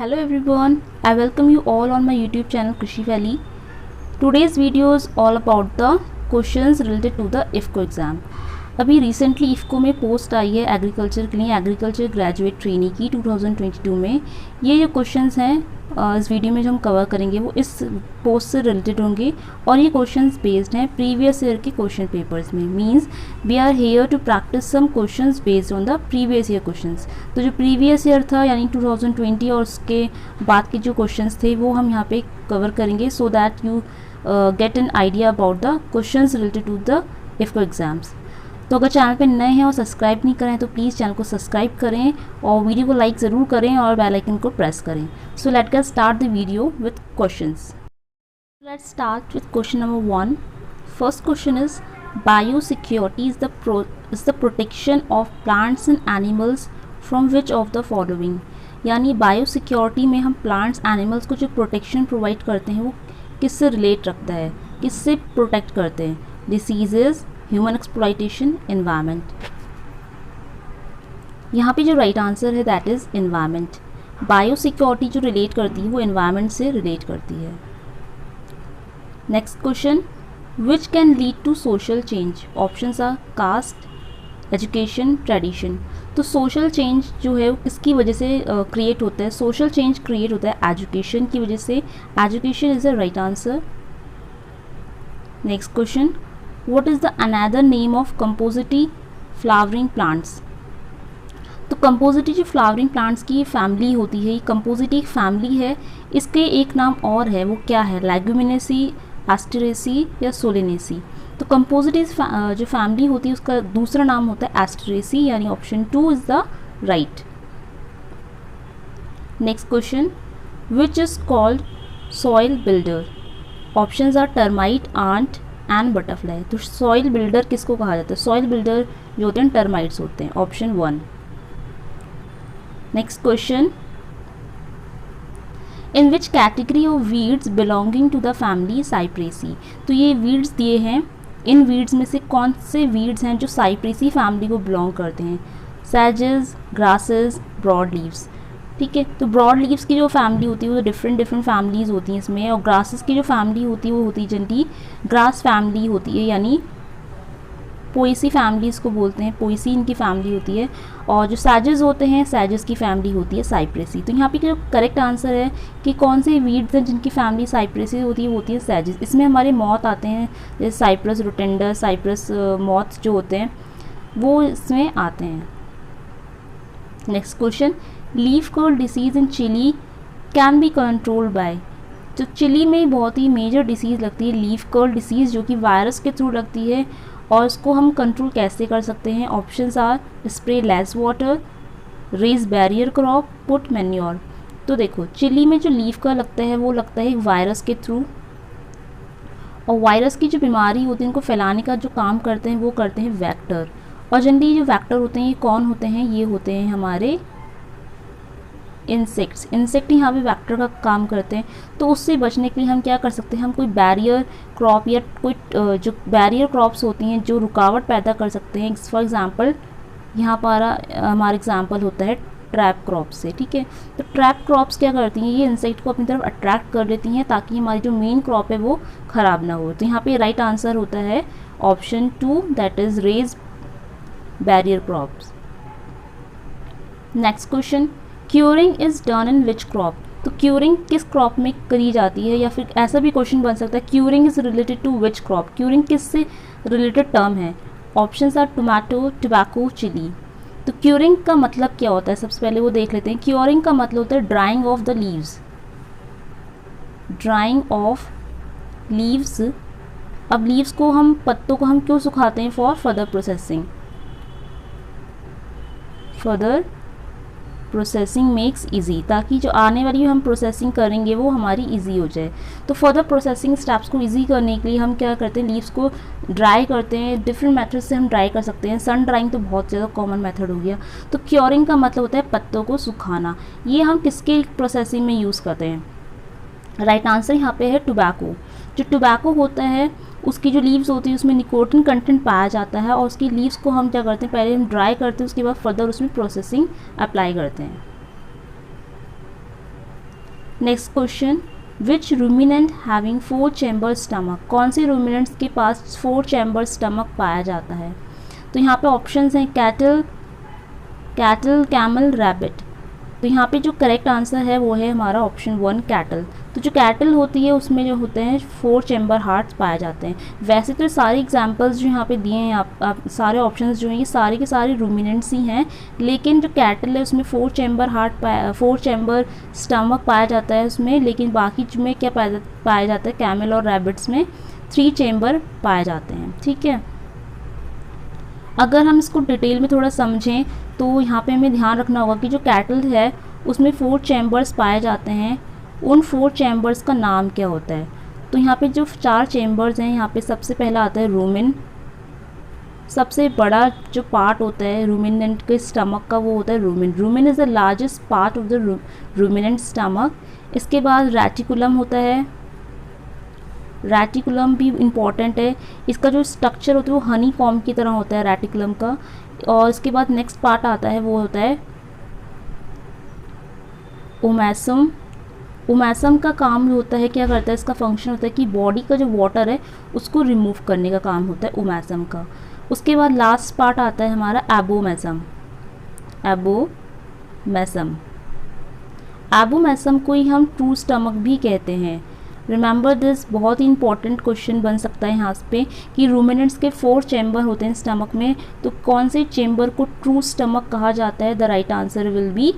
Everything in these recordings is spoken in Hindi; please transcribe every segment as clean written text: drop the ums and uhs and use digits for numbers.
Hello everyone, I welcome you all on my YouTube channel Krishi Valley. Today's video is all about the questions related to the IFCO exam. अभी रिसेंटली इफ़को में पोस्ट आई है एग्रीकल्चर के लिए, एग्रीकल्चर ग्रेजुएट ट्रेनी की 2022 में। ये जो क्वेश्चंस हैं इस वीडियो में जो हम कवर करेंगे वो इस पोस्ट से रिलेटेड होंगे और ये क्वेश्चंस बेस्ड हैं प्रीवियस ईयर के क्वेश्चन पेपर्स में। Means we are here to practise some questions based on the previous year questions. तो जो प्रीवियस ईयर था यानी 2020 और उसके बाद के जो क्वेश्चंस थे वो हम यहाँ पे कवर करेंगे so that you get an idea about the questions related to the IFFCO exams. तो अगर चैनल पे नए हैं और सब्सक्राइब नहीं करें तो प्लीज़ चैनल को सब्सक्राइब करें और वीडियो को लाइक ज़रूर करें और बेल आइकन को प्रेस करें। So let get start the video with questions. Let's start with question number 1। First question is biosecurity is the protection of plants and animals from which of the following. यानी बायोसिक्योरिटी में हम प्लांट्स एनिमल्स को जो प्रोटेक्शन प्रोवाइड करते हैं वो किससे रिलेट रखता है, किससे प्रोटेक्ट करते हैं? Diseases, human exploitation, environment. यहाँ पे जो राइट आंसर है दैट इज़ एनवायरनमेंट। बायोसिक्योरिटी जो रिलेट करती है वो एनवायरनमेंट से रिलेट करती है। Next question, which can lead to social change? Options are caste, education, tradition. तो सोशल चेंज जो है वो किसकी वजह से क्रिएट होता है? सोशल चेंज क्रिएट होता है एजुकेशन की वजह से। Education is the right answer. Next question, what is the another name of composite flowering plants? तो कंपोजिटी जो फ्लावरिंग प्लांट्स की फैमिली होती है, ये कंपोजिटी एक फैमिली है, इसके एक नाम और है, वो क्या है? लेगुमिनेसी, एस्टरेसी या सोलेनेसी। तो कंपोजिटी जो फैमिली होती है उसका दूसरा नाम होता है एस्टरेसी, यानी option 2 is the right. Next question, which is called soil builder? Options are termite, ant and butterfly. तो सॉइल बिल्डर किसको कहा जाता है? सॉइल बिल्डर जो होते हैं टर्माइट्स होते हैं, option 1। Next question, in which category of weeds belonging to the family Cyperaceae? तो ये वीड्स दिए हैं, इन वीड्स में से कौन से वीड्स हैं जो साइप्रेसी फैमिली को बिलोंग करते हैं? सैजेस, ग्रासेस, ब्रॉड लीव्स। ठीक है, तो ब्रॉड लीव्स की जो फैमिली होती है वो डिफरेंट फैमिलीज़ होती हैं इसमें, और ग्रासेस की जो फैमिली होती है वो होती है जनरली ग्रास फैमिली होती है, यानी पोएसी फैमिली इसको बोलते हैं, पोएसी इनकी फैमिली होती है। और जो सैजेस होते हैं, सैजेस की फैमिली होती है साइप्रेसी। तो यहाँ पे जो करेक्ट आंसर है कि कौन से वीड्स हैं जिनकी फैमिली साइप्रेसी होती है सैजेस। इसमें हमारे मॉथ आते हैं, जैसे साइप्रस रोटेंडर, साइप्रस मॉथ जो होते हैं वो इसमें आते हैं। Next question, leaf curl disease in chilli can be controlled by? तो चिली में बहुत ही मेजर डिसीज़ लगती है लीफ कर्ल डिसीज़, जो कि वायरस के थ्रू लगती है, और इसको हम कंट्रोल कैसे कर सकते हैं? Options are spray less water, raise barrier crop, put manure. तो देखो, चिली में जो लीफ कर्ल लगता है वो लगता है वायरस के थ्रू, और वायरस की जो बीमारी होती है इनको फैलाने का जो काम करते हैं वो करते हैं वैक्टर। और जनरली जो वैक्टर होते हैं ये कौन होते हैं? ये होते हैं हमारे इंसेक्ट्स। इंसेक्ट यहाँ पे वैक्टर का काम करते हैं। तो उससे बचने के लिए हम क्या कर सकते हैं? हम कोई बैरियर क्रॉप या कोई जो बैरियर क्रॉप्स होती हैं जो रुकावट पैदा कर सकते हैं। फॉर एग्जांपल यहाँ पर हमारा एग्जांपल होता है ट्रैप क्रॉप से। ठीक है, तो ट्रैप क्रॉप्स क्या करती हैं? ये इंसेक्ट को अपनी तरफ अट्रैक्ट कर लेती हैं ताकि हमारी जो मेन क्रॉप है वो ख़राब ना हो। तो यहाँ पे राइट आंसर होता है option 2, that is raise barrier crops. Next question, curing is done in which crop? तो क्यूरिंग किस क्रॉप में करी जाती है? या फिर ऐसा भी क्वेश्चन बन सकता है, curing is related to which crop? Curing किससे रिलेटेड टर्म है? Options are tomato, tobacco, chilli. तो क्यूरिंग का मतलब क्या होता है? सबसे पहले वो देख लेते हैं। क्यूरिंग का मतलब होता है drying of the leaves, drying of leaves. अब लीव्स को हम, पत्तों को हम क्यों सुखाते हैं? For further processing. Further processing makes easy, ताकि जो आने वाली हम प्रोसेसिंग करेंगे वो हमारी इजी हो जाए। तो फर्दर प्रोसेसिंग स्टेप्स को इजी करने के लिए हम क्या करते हैं? लीव्स को ड्राई करते हैं। डिफरेंट मेथड से हम ड्राई कर सकते हैं। सन ड्राइंग तो बहुत ज़्यादा कॉमन मेथड हो गया। तो क्योरिंग का मतलब होता है पत्तों को सुखाना। ये हम किसके प्रोसेसिंग में यूज़ करते हैं? राइट आंसर यहाँ पे है टोबैको। जो टोबैको होता है उसकी जो लीव्स होती है उसमें निकोटिन कंटेंट पाया जाता है, और उसकी लीव्स को हम क्या करते हैं? पहले हम ड्राई करते हैं, उसके बाद फर्दर उसमें प्रोसेसिंग अप्लाई करते हैं। नेक्स्ट क्वेश्चन, विच रूमिनेंट हैविंग 4 चैम्बर स्टमक, कौन से रूमिनेंट्स के पास 4 चैम्बर स्टमक पाया जाता है? तो यहाँ पे ऑप्शंस हैं कैटल, कैमल, रैबिट। तो यहाँ पे जो करेक्ट आंसर है वो है हमारा ऑप्शन 1 कैटल। तो जो कैटल होती है उसमें जो होते हैं 4 चैम्बर हार्ट्स पाए जाते हैं। वैसे तो सारे एग्जांपल्स जो यहाँ पे दिए हैं आप सारे ऑप्शंस जो हैं ये सारे के सारे रूमिनेंट्स ही हैं, लेकिन जो कैटल है उसमें 4 चैम्बर स्टमक पाया जाता है उसमें, लेकिन बाकी में क्या पाया जाता है, कैमल और रैबिट्स में 3 चैम्बर पाए जाते हैं। ठीक है, अगर हम इसको डिटेल में थोड़ा समझें तो यहाँ पे हमें ध्यान रखना होगा कि जो कैटल है उसमें 4 चैम्बर्स पाए जाते हैं, उन 4 चैम्बर्स का नाम क्या होता है? तो यहाँ पे जो 4 चैम्बर्स हैं, यहाँ पे सबसे पहला आता है रूमिन, सबसे बड़ा जो पार्ट होता है रूमिनेंट के स्टमक का वो होता है rumen. Rumen is the largest part of the ruminant stomach. इसके बाद रेटिकुलम होता है, रेटिकुलम भी इम्पॉर्टेंट है, इसका जो स्ट्रक्चर होता है वो हनी कॉम्ब की तरह होता है रेटिकुलम का। और इसके बाद नेक्स्ट पार्ट आता है वो होता है ओमैसम। ओमैसम का काम होता है, क्या करता है, इसका फंक्शन होता है कि बॉडी का जो वाटर है उसको रिमूव करने का काम होता है ओमैसम का। उसके बाद लास्ट पार्ट आता है हमारा एबोमेसम। एबोमेसम को ही हम ट्रू स्टमक भी कहते हैं। रिमेंबर दिस, बहुत ही इंपॉर्टेंट क्वेश्चन बन सकता है यहाँ पे कि रूमिनेंट्स के 4 चैम्बर होते हैं स्टमक में, तो कौन से चैम्बर को ट्रू स्टमक कहा जाता है? The right answer will be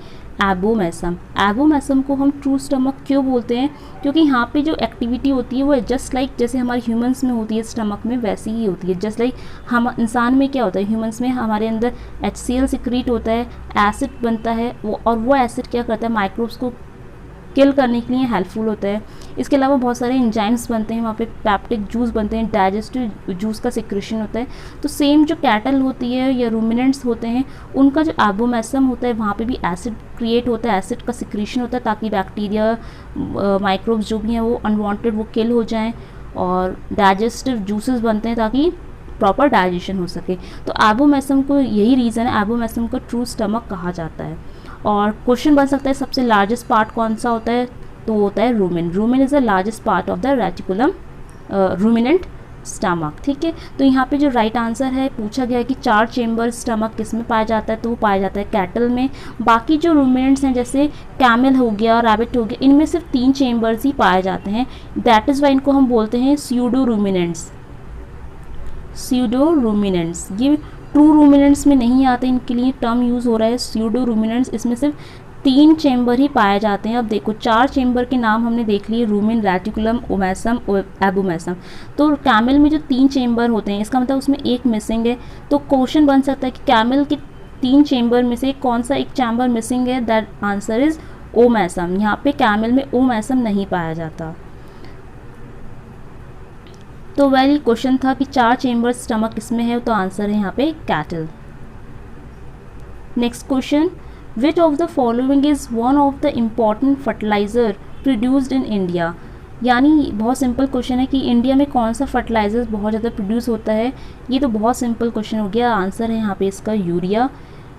abomasum. Abomasum को हम ट्रू स्टमक क्यों बोलते हैं? क्योंकि यहाँ पे जो एक्टिविटी होती है वो जस्ट लाइक जैसे हमारे ह्यूमंस में होती है स्टमक में वैसी ही होती है। जस्ट लाइक हम इंसान में क्या होता है, ह्यूमंस में हमारे अंदर HCl सिक्रीट होता है, एसिड बनता है और वो एसिड क्या करता है, माइक्रोब्स को किल करने के लिए हेल्पफुल होता है। इसके अलावा बहुत सारे एंजाइम्स बनते हैं, वहाँ पे पैप्टिक जूस बनते हैं, डाइजेस्टिव जूस का सिक्रेशन होता है। तो सेम जो कैटल होती है या रूमिनेंट्स होते हैं उनका जो एबोमेसम होता है वहाँ पे भी एसिड क्रिएट होता है, एसिड का सिक्रेशन होता है ताकि बैक्टीरिया माइक्रोब्स जो भी हैं वो अनवांटेड वो किल हो जाएँ, और डाइजेस्टिव जूसेस बनते हैं ताकि प्रॉपर डाइजेशन हो सके। तो एबोमेसम को यही रीज़न है एबोमेसम को ट्रू स्टमक कहा जाता है। और क्वेश्चन बन सकता है सबसे लार्जेस्ट पार्ट कौन सा होता है? तो होता है rumen. Rumen is the largest part of the reticulum ruminant stomach. ठीक है, तो यहाँ पे जो राइट आंसर है पूछा गया है कि 4 चैम्बर स्टमक किस में पाया जाता है, तो वो पाया जाता है कैटल में। बाकी जो रूमिनेंट्स हैं जैसे कैमल हो गया, रैबिट हो गया, इनमें सिर्फ 3 चैम्बर्स ही पाए जाते हैं। दैट इज़ वाई इनको हम बोलते हैं स्यूडो रूमिनेंट्स। ये ट्रू रूमिनेंट्स में नहीं आते, इनके लिए टर्म यूज़ हो रहा है स्यूडो रूमिनेंट्स। इसमें सिर्फ 3 चैम्बर ही पाए जाते हैं। अब देखो 4 चैम्बर के नाम हमने देख लिए, रूमिन, रेटिकुलम, ओमैसम, एबोमेसम। तो कैमल में जो 3 चैम्बर होते हैं इसका मतलब उसमें एक मिसिंग है। तो क्वेश्चन बन सकता है कि कैमल के 3 चैम्बर में से कौन सा एक चैम्बर मिसिंग है? That answer is omasum. यहाँ पे कैमल में ओमैसम नहीं पाया जाता। तो वही क्वेश्चन था कि 4 चैम्बर स्टमक किसमें है, तो आंसर है यहाँ पे cattle. Next question, which of the following is one of the important fertiliser produced in India? यानी बहुत सिंपल क्वेश्चन है कि इंडिया में कौन सा फर्टिलाइजर बहुत ज़्यादा प्रोड्यूस होता है। ये तो बहुत सिंपल क्वेश्चन हो गया, आंसर है यहाँ पे इसका यूरिया।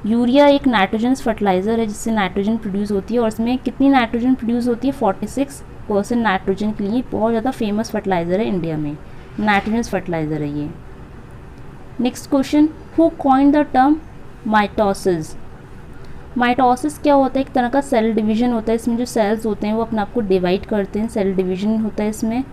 यूरिया एक नाइट्रोजन फर्टिलाइज़र है जिससे नाइट्रोजन प्रोड्यूस होती है, और इसमें कितनी नाइट्रोजन प्रोड्यूस होती है? 46% नाइट्रोजन के लिए बहुत ज़्यादा फेमस फर्टिलाइज़र है इंडिया में, नाइट्रोजन फर्टिलाइज़र है ये। Next question, who coined the term mitosis? Mitosis क्या होता है? एक तरह का सेल डिवीजन होता है, इसमें जो सेल्स होते हैं वो अपने आप को डिवाइड करते हैं, सेल डिवीजन होता है इसमें।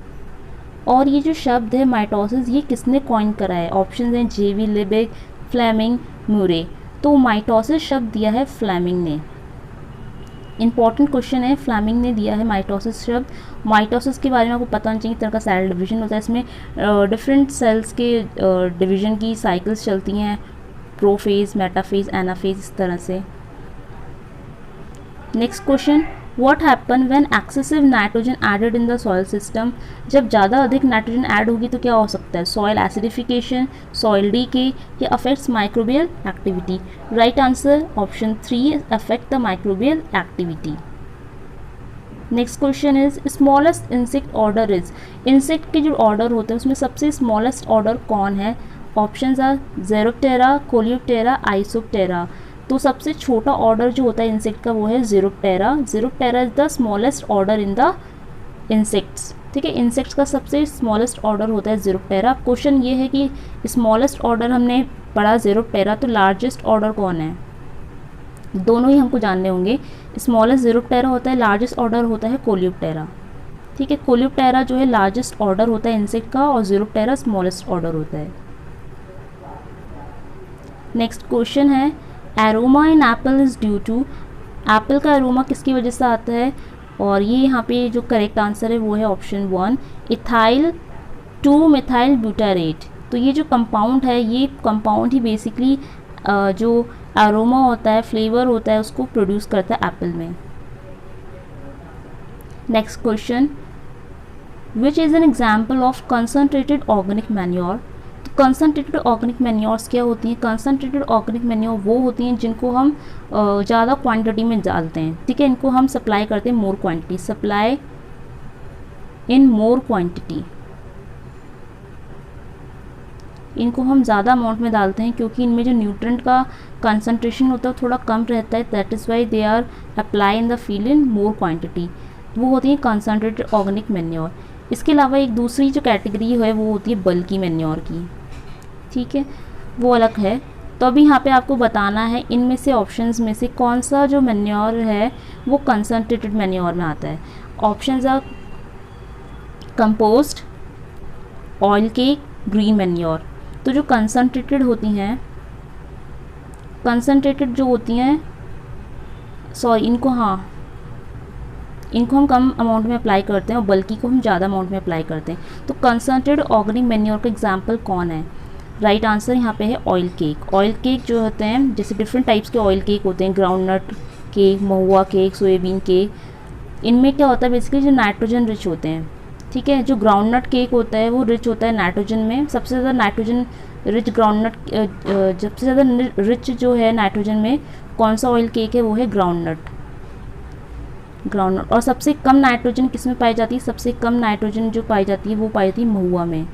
और ये जो शब्द है माइटोसिस ये किसने कॉइन करा है? ऑप्शन हैं J.V. Liebig, Fleming, Murray. तो माइटोसिस शब्द दिया है फ्लेमिंग ने। इंपॉर्टेंट क्वेश्चन है, फ्लेमिंग ने दिया है माइटोसिस शब्द। माइटोसिस के बारे में आपको पता होना चाहिए, तरह का सेल डिवीजन होता है, इसमें डिफरेंट सेल्स के डिवीजन की साइकिल्स चलती हैं, प्रोफेज, मेटाफेज, एनाफेज, इस तरह से। Next question, what happen when excessive nitrogen added in the soil system? जब ज़्यादा अधिक नाइट्रोजन ऐड होगी तो क्या हो सकता है? सॉइल एसिडिफिकेशन, सॉइल डीके, या affects microbial activity? Right answer option 3, affect the microbial activity. Next question is smallest insect order is? Insect के जो ऑर्डर होते हैं उसमें सबसे स्मॉलेस्ट ऑर्डर कौन है? Options are Zoraptera, Coleoptera, Isoptera. तो सबसे छोटा ऑर्डर जो होता है इंसेक्ट का वो है Zoraptera. Zoraptera is the smallest order in the insects. ठीक है, इंसेक्ट्स का सबसे स्मॉलेस्ट ऑर्डर होता है ज़िरोप्टेरा। क्वेश्चन ये है कि स्मॉलेस्ट ऑर्डर हमने पढ़ा ज़िरोप्टेरा, तो लार्जेस्ट ऑर्डर कौन है? दोनों ही हमको जानने होंगे। स्मॉलेस्ट ज़िरोप्टेरा होता है, लार्जेस्ट ऑर्डर होता है कोलियोप्टेरा। ठीक है, कोलियोप्टेरा जो है लार्जेस्ट ऑर्डर होता है इंसेक्ट का और ज़िरोप्टेरा स्मॉलेस्ट ऑर्डर होता है। नेक्स्ट क्वेश्चन है, aroma in apple is due to. Apple का एरोमा किसकी वजह से आता है? और ये यहाँ पे जो करेक्ट आंसर है वो है ऑप्शन 1, इथाइल 2 मिथाइल ब्यूटारेट। तो ये जो कंपाउंड है, ये कंपाउंड ही बेसिकली जो एरोमा होता है, फ्लेवर होता है, उसको प्रोड्यूस करता है एप्पल में। Next question, which is an example of concentrated organic manure. तो कंसनट्रेटेड ऑर्गेनिक मैन्योर्स क्या होती हैं? कंसनट्रेटेड ऑर्गेनिक मैन्योर वो होती हैं जिनको हम ज़्यादा क्वांटिटी में डालते हैं। ठीक है, इनको हम सप्लाई करते हैं more quantity, supply in more quantity. इनको हम ज़्यादा अमाउंट में डालते हैं क्योंकि इनमें जो न्यूट्रेंट का कंसनट्रेशन होता है थोड़ा कम रहता है, that is why they are apply in the field in more quantity. वो होती है कंसनट्रेटेड ऑर्गेनिक मैन्योर। इसके अलावा एक दूसरी जो कैटेगरी है वो होती है बल्की मैन्योर की। ठीक है, वो अलग है। तो अभी यहाँ पे आपको बताना है इनमें से ऑप्शंस में से कौन सा जो मैन्योर है वो कंसनट्रेटेड मैन्योर में आता है। Options are compost, oil cake, green manure. तो जो कंसनट्रेटेड होती हैं, कंसनट्रेटेड जो होती हैं, सॉरी इनको हम कम अमाउंट में अप्लाई करते हैं और बल्कि को हम ज़्यादा अमाउंट में अप्लाई करते हैं। तो कंसनट्रेटेड ऑर्गेनिक मैन्योर का एग्जांपल कौन है? राइट आंसर यहाँ पे है ऑयल केक। ऑयल केक जो होते हैं, जैसे डिफरेंट टाइप्स के ऑयल केक होते हैं, ग्राउंडनट केक, महुआ केक, सोयाबीन केक। इनमें क्या होता है बेसिकली जो नाइट्रोजन रिच होते हैं। ठीक है, जो ग्राउंडनट केक होता है वो रिच होता है नाइट्रोजन में। सबसे ज़्यादा नाइट्रोजन रिच सबसे ज़्यादा रिच जो है नाइट्रोजन में कौन सा ऑयल केक है वो है ग्राउंडनट। और सबसे कम नाइट्रोजन किस में पाई जाती है? सबसे कम नाइट्रोजन जो पाई जाती है वो पाई जाती है महुआ में,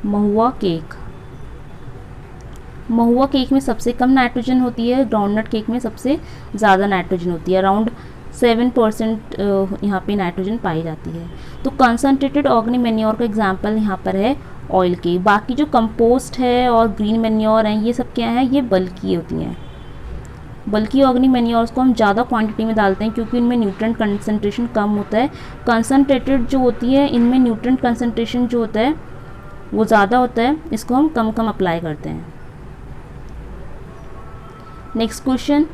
महुआ केक। महुआ केक में सबसे कम नाइट्रोजन होती है, ग्राउंडनट केक में सबसे ज़्यादा नाइट्रोजन होती है, अराउंड 7% यहाँ पे नाइट्रोजन पाई जाती है। तो कंसनट्रेटेड ऑर्गेनिक मैन्योर का एग्जांपल यहाँ पर है ऑयल केक। बाकी जो कंपोस्ट है और ग्रीन मैन्योर हैं ये सब क्या है? ये बल्की होती हैं। बल्कि ऑर्गेनिक मैन्योर्स को हम ज़्यादा क्वांटिटी में डालते हैं क्योंकि इनमें न्यूट्रेंट कंसंट्रेशन कम होता है। कंसनट्रेटेड जो होती है इनमें न्यूट्रेंट कंसंट्रेशन जो होता है वो ज़्यादा होता है, इसको हम कम कम अप्लाई करते हैं। Next question,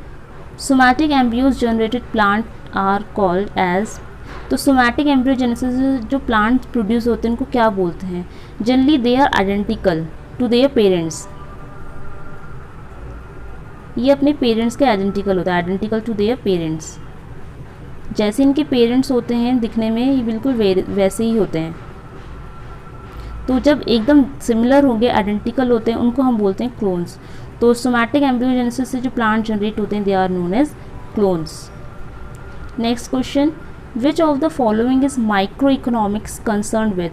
somatic embryos generated plant are called as. तो सोमैटिक एम्ब्रियोजेनेसिस जो प्लांट प्रोड्यूस होते हैं उनको क्या बोलते हैं? Generally they are identical to their parents. ये अपने पेरेंट्स के आइडेंटिकल होता है, आइडेंटिकल टू देयर पेरेंट्स। जैसे इनके पेरेंट्स होते हैं दिखने में ये बिल्कुल वैसे ही होते हैं। तो जब एकदम सिमिलर होंगे, आइडेंटिकल होते हैं, उनको हम बोलते हैं क्लोन्स। तो सोमैटिक एम्ब्रियोजेनेसिस से जो प्लांट जनरेट होते हैं they are known as clones. Next question, which of the following is micro economics concern with.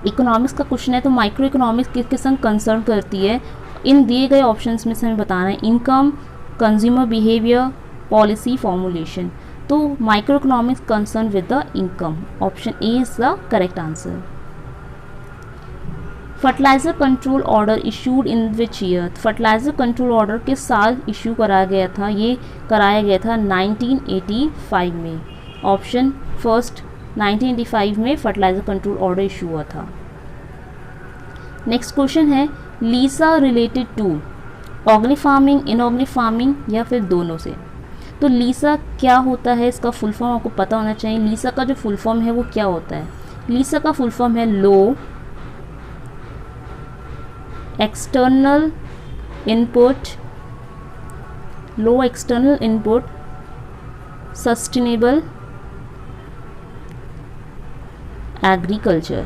Economics का क्वेश्चन है तो माइक्रो इकोनॉमिक्स किसके संग कंसर्न करती है? इन दिए गए ऑप्शंस में से हमें बताना है income, consumer behaviour, policy formulation. तो micro economics concern with the income, option A is the correct answer. Fertiliser control order issued in which year. Fertiliser control order किस साल इशू कराया गया था? ये कराया गया था 1985 में। ऑप्शन फर्स्ट 1985 में फर्टिलाइजर कंट्रोल ऑर्डर इशू हुआ था। नेक्स्ट क्वेश्चन है, LISA related to organic farming, inorganic farming या फिर दोनों से। तो लीसा क्या होता है, इसका फुल फॉर्म आपको पता होना चाहिए। लीसा का जो फुल फॉर्म है वो क्या होता है? लीसा का फुल फॉर्म है लो एक्सटर्नल इनपुट सस्टेनेबल एग्रीकल्चर,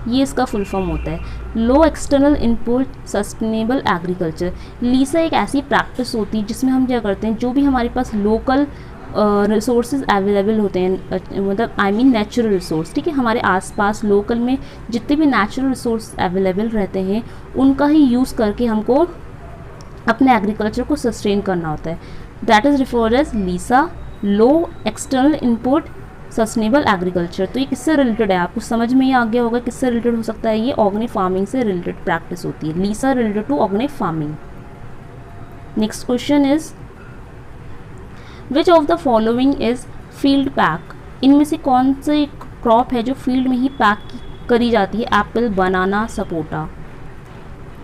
ये इसका फुल फॉर्म होता है, लो एक्सटर्नल इनपुट सस्टेनेबल एग्रीकल्चर। लीसा एक ऐसी प्रैक्टिस होती है जिसमें हम क्या करते हैं, जो भी हमारे पास लोकल रिसोर्सेज अवेलेबल होते हैं, मतलब आई मीन नेचुरल रिसोर्स, ठीक है, हमारे आसपास लोकल में जितने भी नेचुरल रिसोर्स अवेलेबल रहते हैं उनका ही यूज़ करके हमको अपने एग्रीकल्चर को सस्टेन करना होता है। That is referred as LISA, low external input sustainable agriculture. तो ये किससे रिलेटेड है, आपको समझ में ही आ गया होगा किससे रिलेटेड हो सकता है, ये ऑर्गेनिक फार्मिंग से रिलेटेड प्रैक्टिस होती है। LISA related to organic farming. Next question is which of the following is field pack. इनमें से कौन से क्रॉप है जो फील्ड में ही पैक करी जाती है, एप्पल, बनाना, सपोटा।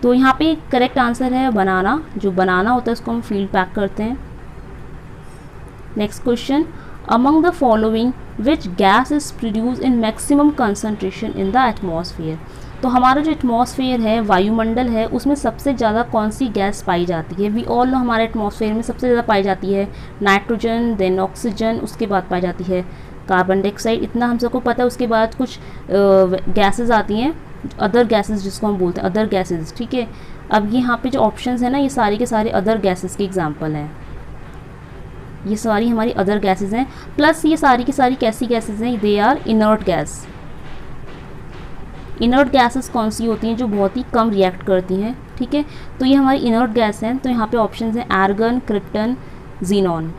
तो यहाँ पे करेक्ट आंसर है बनाना, जो बनाना होता है उसको हम फील्ड पैक करते हैं। Next question, among the following which gas is produce in maximum concentration in the atmosphere. तो हमारा जो एटमॉस्फेयर है, वायुमंडल है, उसमें सबसे ज़्यादा कौन सी गैस पाई जाती है। वी ऑल नो हमारे एटमॉस्फेयर में सबसे ज़्यादा पाई जाती है नाइट्रोजन, देन ऑक्सीजन, उसके बाद पाई जाती है कार्बन डाइऑक्साइड, इतना हम सबको पता है। उसके बाद कुछ गैसेस आती हैं, अदर गैसेस जिसको हम बोलते हैं अदर गैसेस, ठीक है। अब यहाँ पे जो ऑप्शंस है ना, ये सारे के सारे अदर गैसेस के एग्जांपल हैं, ये सारी हमारी अदर गैसेस हैं। प्लस ये सारी की सारी कैसी गैसेस हैं, they are inert gas. Inert gases कौन सी होती हैं, जो बहुत ही कम रिएक्ट करती हैं, ठीक है। तो ये हमारी इनर्ट गैस हैं। तो यहाँ पे ऑप्शंस हैं आर्गन, क्रिप्टन, जीनॉन।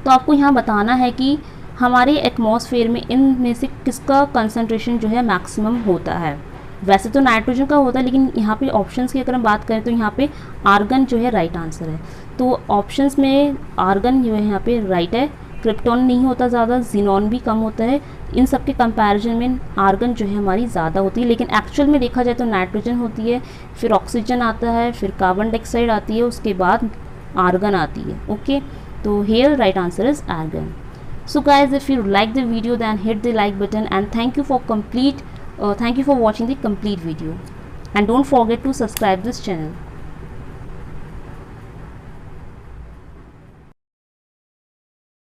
तो आपको यहाँ बताना है कि हमारे एटमॉस्फेयर में इनमें से किसका कंसंट्रेशन जो है मैक्सिमम होता है। वैसे तो नाइट्रोजन का होता है, लेकिन यहाँ पे ऑप्शंस की अगर हम बात करें तो यहाँ पे आर्गन जो है राइट आंसर है। तो ऑप्शंस में आर्गन जो है यहाँ पे राइट है। क्रिप्टॉन नहीं होता ज़्यादा, जीनॉन भी कम होता है। इन सब के कंपैरिजन में आर्गन जो है हमारी ज़्यादा होती है, लेकिन एक्चुअल में देखा जाए तो नाइट्रोजन होती है, फिर ऑक्सीजन आता है, फिर कार्बन डाइऑक्साइड आती है, उसके बाद आर्गन आती है। ओके, तो here right answer is argon. So guys, if you like the video then hit the like button, and thank you for watching the complete video, and don't forget to subscribe this channel.